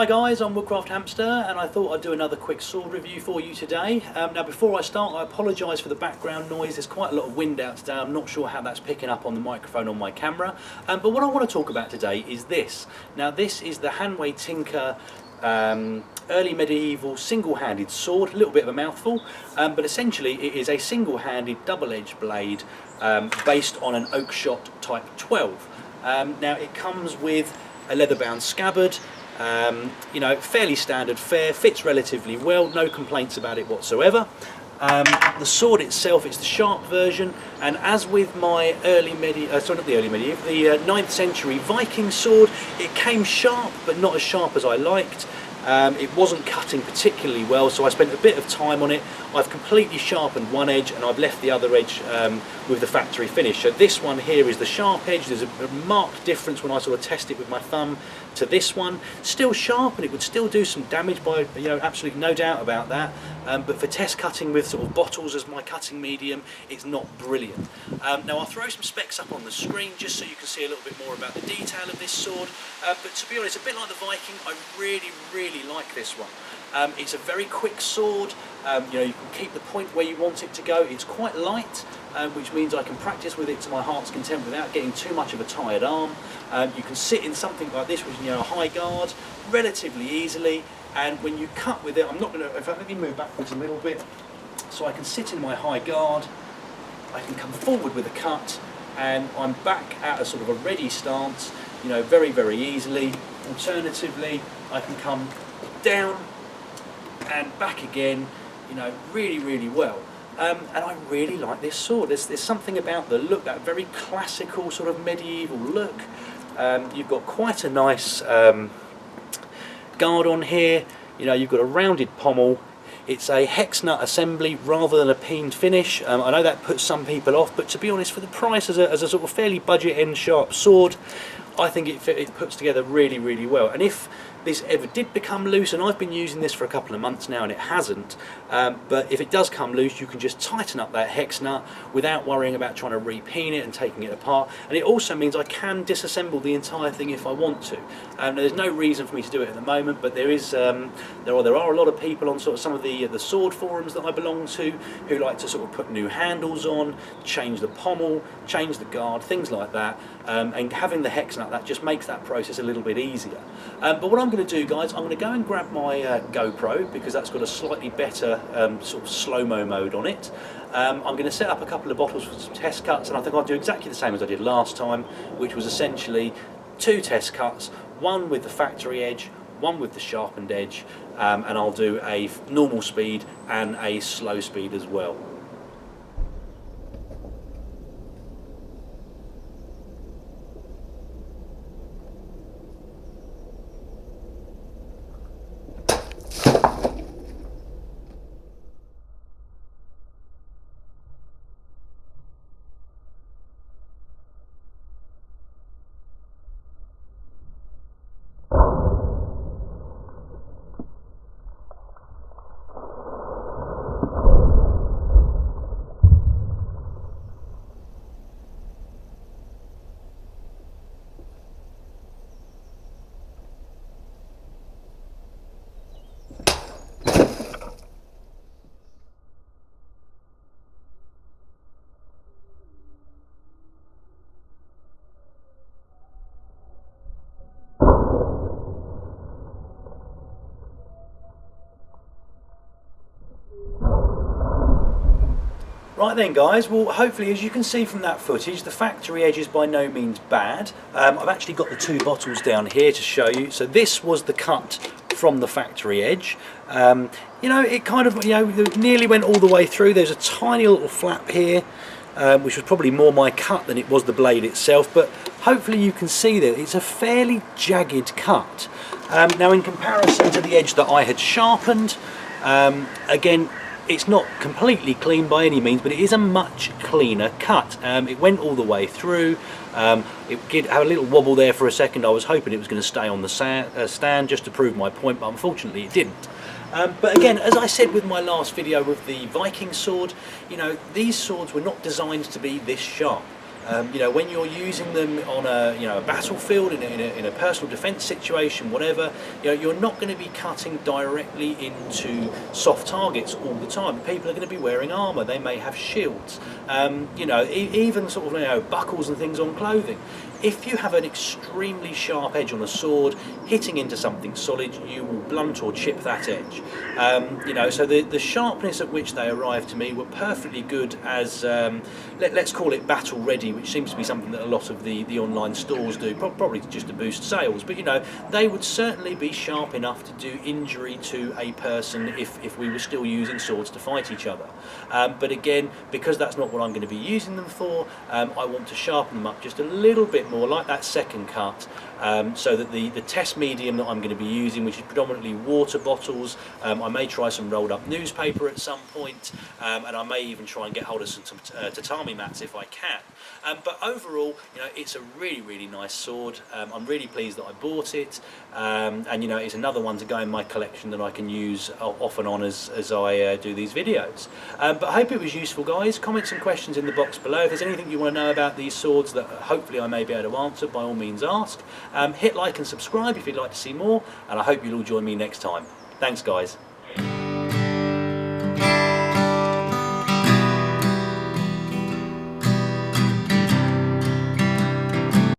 Hi guys, I'm Woodcraft Hamster and I thought I'd do another quick sword review for you today. Now before I start, I apologise for the background noise. There's quite a lot of wind out today. I'm not sure how that's picking up on the microphone on my camera. But what I want to talk about today is this. Now this is the Hanwei Tinker early medieval single-handed sword, a little bit of a mouthful, but essentially it is a single-handed double-edged blade based on an oak shot type 12. Now it comes with a leather-bound scabbard. You know, fairly standard fare, fits relatively well, no complaints about it whatsoever. The sword itself is the sharp version, and as with my the 9th century Viking sword, it came sharp but not as sharp as I liked. It wasn't cutting particularly well, so I spent a bit of time on it. I've completely sharpened one edge and I've left the other edge with the factory finish. So this one here is the sharp edge. There's a marked difference when I sort of test it with my thumb to this one. Still sharp, and it would still do some damage, by absolutely no doubt about that. But for test cutting with sort of bottles as my cutting medium, it's not brilliant. Now I'll throw some specs up on the screen just so you can see a little bit more about the detail of this sword. But to be honest, a bit like the Viking, I really like this one. It's a very quick sword. You can keep the point where you want it to go. It's quite light, which means I can practice with it to my heart's content without getting too much of a tired arm. You can sit in something like this, which is a high guard, relatively easily. And when you cut with it, I'm not going to. In fact, let me move backwards a little bit, so I can sit in my high guard. I can come forward with a cut, and I'm back at a sort of a ready stance. Very easily. Alternatively, I can come down and back again, really well. And I really like this sword. There's something about the look, that very classical sort of medieval look. You've got quite a nice guard on here. You've got a rounded pommel. It's a hex nut assembly rather than a peened finish. I know that puts some people off, but to be honest, for the price as a sort of fairly budget end sharp sword, I think it puts together really well. And if this ever did become loose, and I've been using this for a couple of months now and it hasn't, but if it does come loose, you can just tighten up that hex nut without worrying about trying to repeen it and taking it apart. And it also means I can disassemble the entire thing if I want to. There's no reason for me to do it at the moment, but there are a lot of people on sort of some of the sword forums that I belong to who like to sort of put new handles on, change the pommel, change the guard, things like that. And having the hex nut, that just makes that process a little bit easier. But what I'm going to do, guys, I'm going to go and grab my GoPro, because that's got a slightly better sort of slow-mo mode on it. I'm going to set up a couple of bottles for some test cuts, and I think I'll do exactly the same as I did last time, which was essentially 2 test cuts, one with the factory edge, one with the sharpened edge, and I'll do a normal speed and a slow speed as well. Right then, guys, well, hopefully, as you can see from that footage, the factory edge is by no means bad. I've actually got the 2 bottles down here to show you. So this was the cut from the factory edge. It kind of nearly went all the way through. There's a tiny little flap here, which was probably more my cut than it was the blade itself, but hopefully you can see that it's a fairly jagged cut. Now, in comparison to the edge that I had sharpened, again, it's not completely clean by any means, but it is a much cleaner cut. It went all the way through. It did have a little wobble there for a second. I was hoping it was going to stay on the stand just to prove my point, but unfortunately it didn't. But again, as I said with my last video with the Viking sword, these swords were not designed to be this sharp. You know, when you're using them on a, you know, a battlefield, in a personal defence situation, whatever, you know, you're not going to be cutting directly into soft targets all the time. People are going to be wearing armour. They may have shields. You know, even sort of, you know, buckles and things on clothing. If you have an extremely sharp edge on a sword, hitting into something solid, you will blunt or chip that edge. You know, so the sharpness at which they arrived to me were perfectly good as, let's call it battle ready, which seems to be something that a lot of the online stores do, probably just to boost sales. But you know, they would certainly be sharp enough to do injury to a person if we were still using swords to fight each other. But again, because that's not what I'm going to be using them for, I want to sharpen them up just a little bit more, like that second cut, so that the test medium that I'm going to be using, which is predominantly water bottles, I may try some rolled up newspaper at some point, and I may even try and get hold of some tatami mats if I can. But overall, you know, it's a really nice sword. I'm really pleased that I bought it, and you know, it's another one to go in my collection that I can use off and on as I do these videos. But I hope it was useful, guys. Comment some questions in the box below. If there's anything you want to know about these swords that hopefully I may be able to answer, by all means ask. Hit like and subscribe if you'd like to see more, and I hope you'll all join me next time. Thanks, guys.